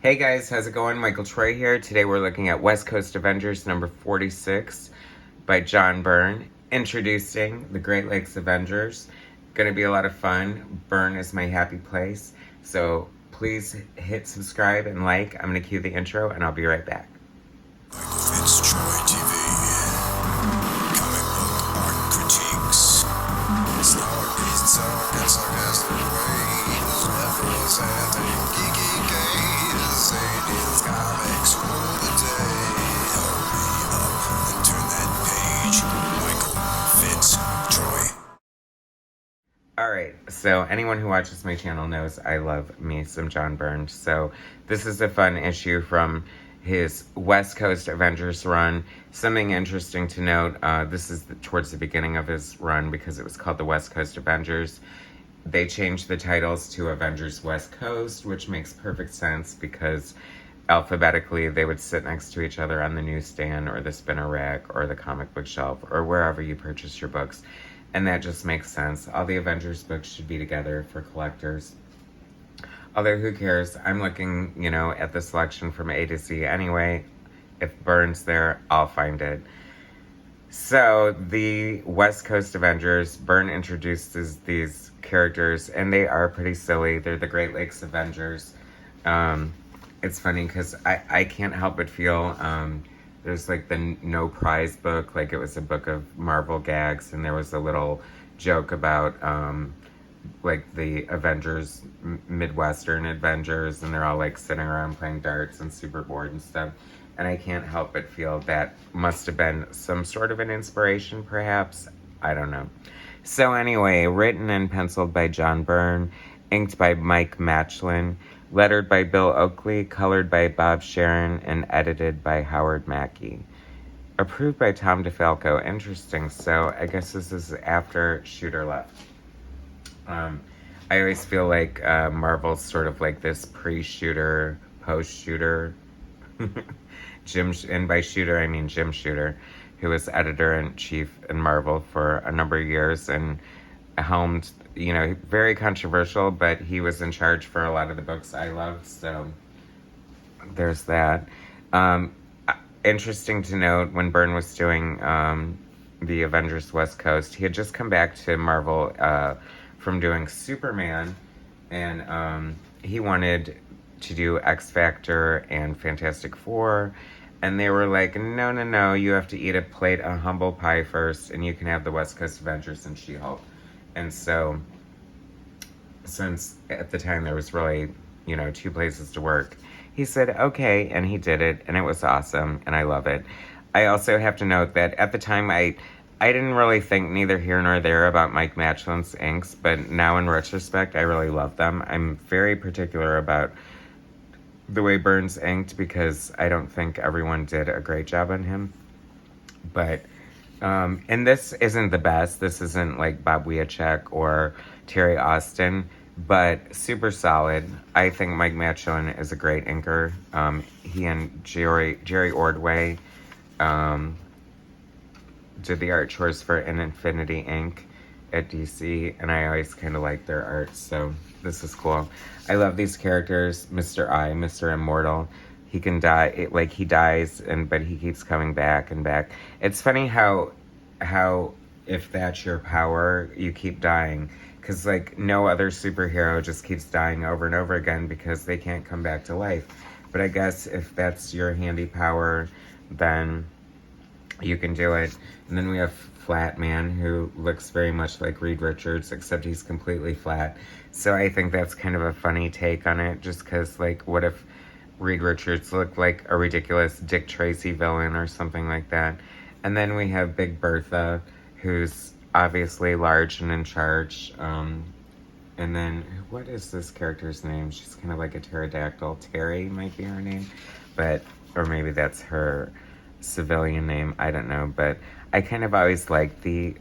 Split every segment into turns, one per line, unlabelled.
Hey guys, how's it going? Michael Troy here. Today we're looking at West Coast Avengers number 46 by John Byrne, introducing the Great Lakes Avengers. Gonna be a lot of fun. Byrne is my happy place. So please hit subscribe and like. I'm gonna cue the intro and I'll be right back.
MichaelFitzTroytv. Comic book art critiques. Snark, talk, and sarcastic ways. Levels and geeky gaze. Sadie's comics rule the day. Hurry up and turn that page. Michael Fitz Troy.
Alright, so anyone who watches my channel knows I love me some John Byrne. So this is a fun issue from his West Coast Avengers run. Something interesting to note, this is towards the beginning of his run because it was called the West Coast Avengers. They changed the titles to Avengers West Coast, which makes perfect sense because alphabetically they would sit next to each other on the newsstand or the spinner rack or the comic book shelf or wherever you purchase your books. And that just makes sense. All the Avengers books should be together for collectors. Although, who cares? I'm looking, at the selection from A to Z anyway. If Byrne's there, I'll find it. So, the West Coast Avengers, Byrne introduces these characters, and they are pretty silly. They're the Great Lakes Avengers. It's funny because I can't help but feel, there's like the No Prize book, like it was a book of Marvel gags, and there was a little joke about, like the Avengers, Midwestern Avengers, and they're all like sitting around playing darts and super bored and stuff. And I can't help but feel that must have been some sort of an inspiration, perhaps. I don't know. So anyway, written and penciled by John Byrne, inked by Mike Machlin, lettered by Bill Oakley, colored by Bob Sharon, and edited by Howard Mackey. Approved by Tom DeFalco. Interesting. So I guess this is after Shooter left. I always feel like Marvel's sort of like this pre-Shooter, post-Shooter. And by Shooter, I mean Jim Shooter, who was editor-in-chief in Marvel for a number of years and helmed, very controversial, but he was in charge for a lot of the books I love, so there's that. Interesting to note, when Byrne was doing the Avengers West Coast, he had just come back to Marvel from doing Superman, and he wanted to do X Factor and Fantastic Four, and they were like, no, you have to eat a plate of humble pie first, and you can have the West Coast Avengers and She-Hulk. And so, since at the time there was really, two places to work, he said, okay, and he did it, and it was awesome, and I love it. I also have to note that at the time, I didn't really think neither here nor there about Mike Machlin's inks, but now in retrospect, I really love them. I'm very particular about the way Byrne's inked because I don't think everyone did a great job on him. But, and this isn't the best. This isn't like Bob Wiacek or Terry Austin, but super solid. I think Mike Machlin is a great inker. He and Jerry Ordway did the art chores for An Infinity Inc. at DC, and I always kind of like their art, so this is cool. I love these characters. Mr. Immortal. He can die, he dies, but he keeps coming back and back. It's funny how if that's your power, you keep dying. Because, no other superhero just keeps dying over and over again because they can't come back to life. But I guess if that's your handy power, then you can do it. And then we have Flat Man, who looks very much like Reed Richards, except he's completely flat. So I think that's kind of a funny take on it, just because, what if Reed Richards looked like a ridiculous Dick Tracy villain or something like that? And then we have Big Bertha, who's obviously large and in charge. And then, what is this character's name? She's kind of like a pterodactyl. Terry might be her name, or maybe that's her civilian name, I don't know, but I kind of always like the,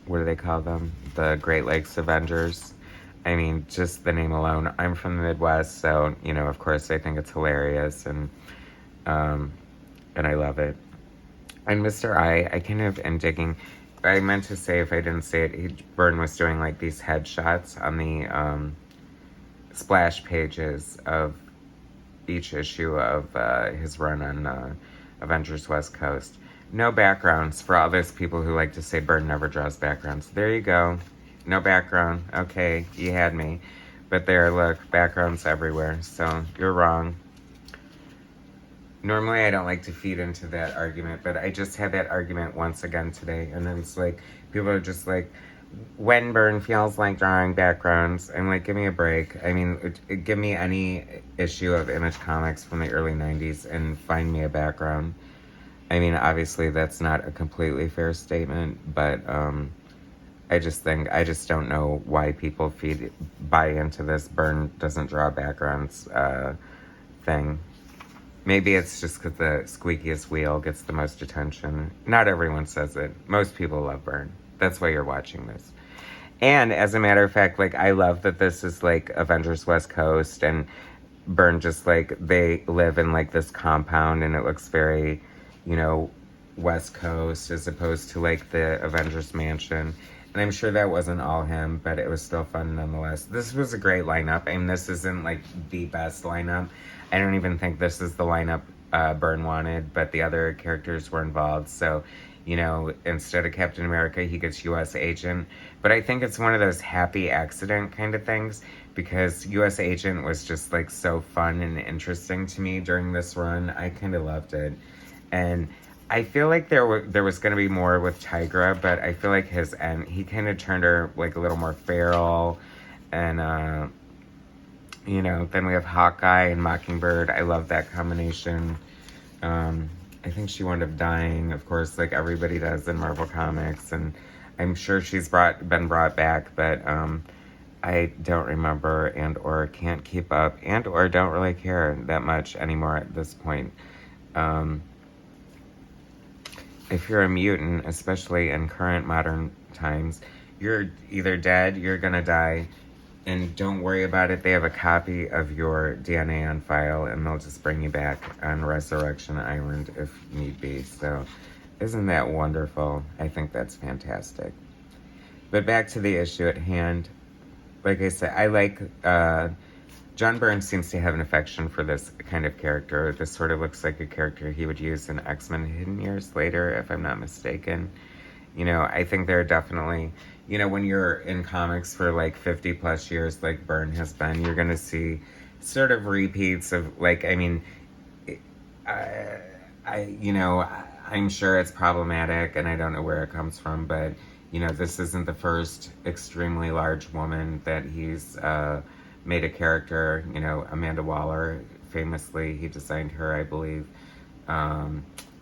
what do they call them? The Great Lakes Avengers. I mean, just the name alone. I'm from the Midwest, so, of course I think it's hilarious, and I love it. And Mr. I kind of am digging, I meant to say, if I didn't say it, Byrne was doing, these headshots on the splash pages of each issue of his run on Avengers West Coast. No backgrounds for all those people who like to say Byrne never draws backgrounds. There you go. No background. Okay, you had me. But there, look, backgrounds everywhere. So you're wrong. Normally I don't like to feed into that argument, but I just had that argument once again today. And then it's like, people are just like, when Byrne feels like drawing backgrounds, I'm like, give me a break. I mean, give me any issue of Image Comics from the early 90s and find me a background. I mean, obviously that's not a completely fair statement, but I just don't know why people buy into this Byrne doesn't draw backgrounds thing. Maybe it's just because the squeakiest wheel gets the most attention. Not everyone says it. Most people love Byrne. That's why you're watching this. And as a matter of fact, like, I love that this is like Avengers West Coast, and Byrne just like, they live in like this compound, and it looks very, you know, West Coast as opposed to like the Avengers mansion. And I'm sure that wasn't all him, but it was still fun nonetheless. This was a great lineup. I mean, this isn't like the best lineup. I don't even think this is the lineup Byrne wanted, but the other characters were involved. So, you know, instead of Captain America, he gets U.S. Agent. But I think it's one of those happy accident kind of things, because U.S. Agent was just like so fun and interesting to me during this run. I kind of loved it. And I feel like there was going to be more with Tigra, but I feel like his end, he kind of turned her like a little more feral. And, you know, then we have Hawkeye and Mockingbird. I love that combination. I think she wound up dying, of course, like everybody does in Marvel Comics. And I'm sure she's been brought back, but I don't remember and or can't keep up and or don't really care that much anymore at this point. If you're a mutant, especially in current modern times, you're either dead, you're gonna die, and don't worry about it. They have a copy of your DNA on file, and they'll just bring you back on Resurrection Island if need be. So, isn't that wonderful? I think that's fantastic. But back to the issue at hand. Like I said, I like... John Byrne seems to have an affection for this kind of character. This sort of looks like a character he would use in X-Men Hidden Years later, if I'm not mistaken. You know, I think there are definitely... You know, when you're in comics for like 50 plus years, like Byrne has been, you're going to see sort of repeats of, like, I mean, you know, I'm sure it's problematic and I don't know where it comes from, but, you know, this isn't the first extremely large woman that he's made a character. You know, Amanda Waller, famously, he designed her, I believe.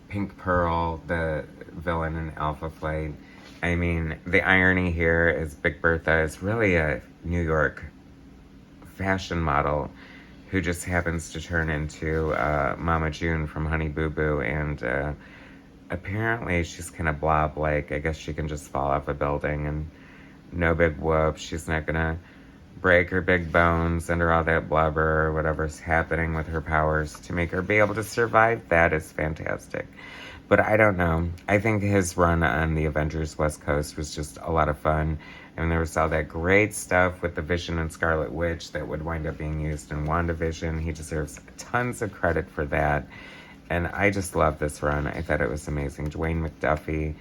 Pink Pearl, the villain in Alpha Flight. I mean, the irony here is Big Bertha is really a New York fashion model who just happens to turn into Mama June from Honey Boo Boo, and apparently she's kind of blob-like. I guess she can just fall off a building and no big whoop. She's not gonna break her big bones under all that blubber or whatever's happening with her powers to make her be able to survive. That is fantastic. But I don't know. I think his run on the Avengers West Coast was just a lot of fun. And there was all that great stuff with the Vision and Scarlet Witch that would wind up being used in WandaVision. He deserves tons of credit for that. And I just love this run. I thought it was amazing. Dwayne McDuffie,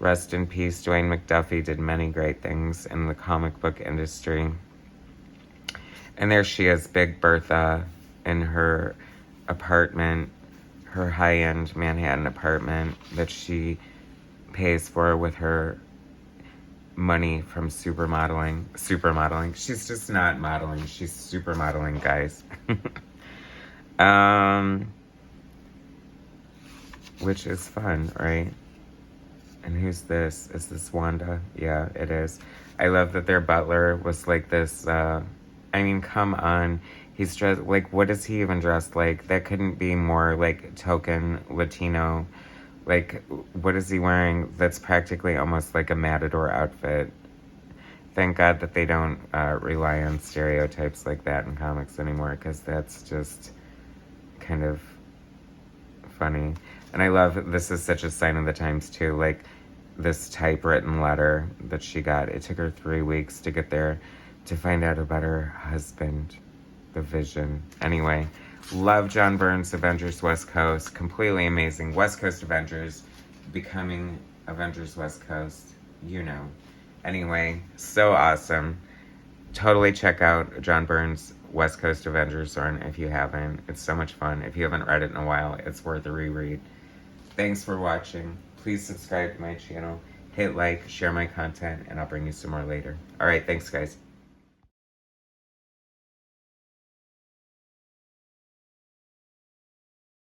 rest in peace. Dwayne McDuffie did many great things in the comic book industry. And there she is, Big Bertha, in her apartment, her high-end Manhattan apartment that she pays for with her money from supermodeling. She's just not modeling. She's supermodeling, guys. Which is fun, right? And who's this? Is this Wanda? Yeah, it is. I love that their butler was like this, I mean, come on. He's dressed, like, what is he even dressed like? That couldn't be more, like, token Latino. Like, what is he wearing that's practically almost like a matador outfit? Thank God that they don't rely on stereotypes like that in comics anymore, because that's just kind of funny. And I love, this is such a sign of the times, too. Like, this typewritten letter that she got. It took her 3 weeks to get there to find out about her husband. The Vision. Anyway, Love John Byrne's Avengers West Coast. Completely amazing. West Coast Avengers becoming Avengers West Coast. You know. Anyway, so awesome. Totally check out John Byrne's West Coast Avengers run if you haven't. It's so much fun. If you haven't read it in a while, it's worth a reread. Thanks for watching. Please subscribe to my channel. Hit like, share my content, and I'll bring you some more later. Alright, thanks guys.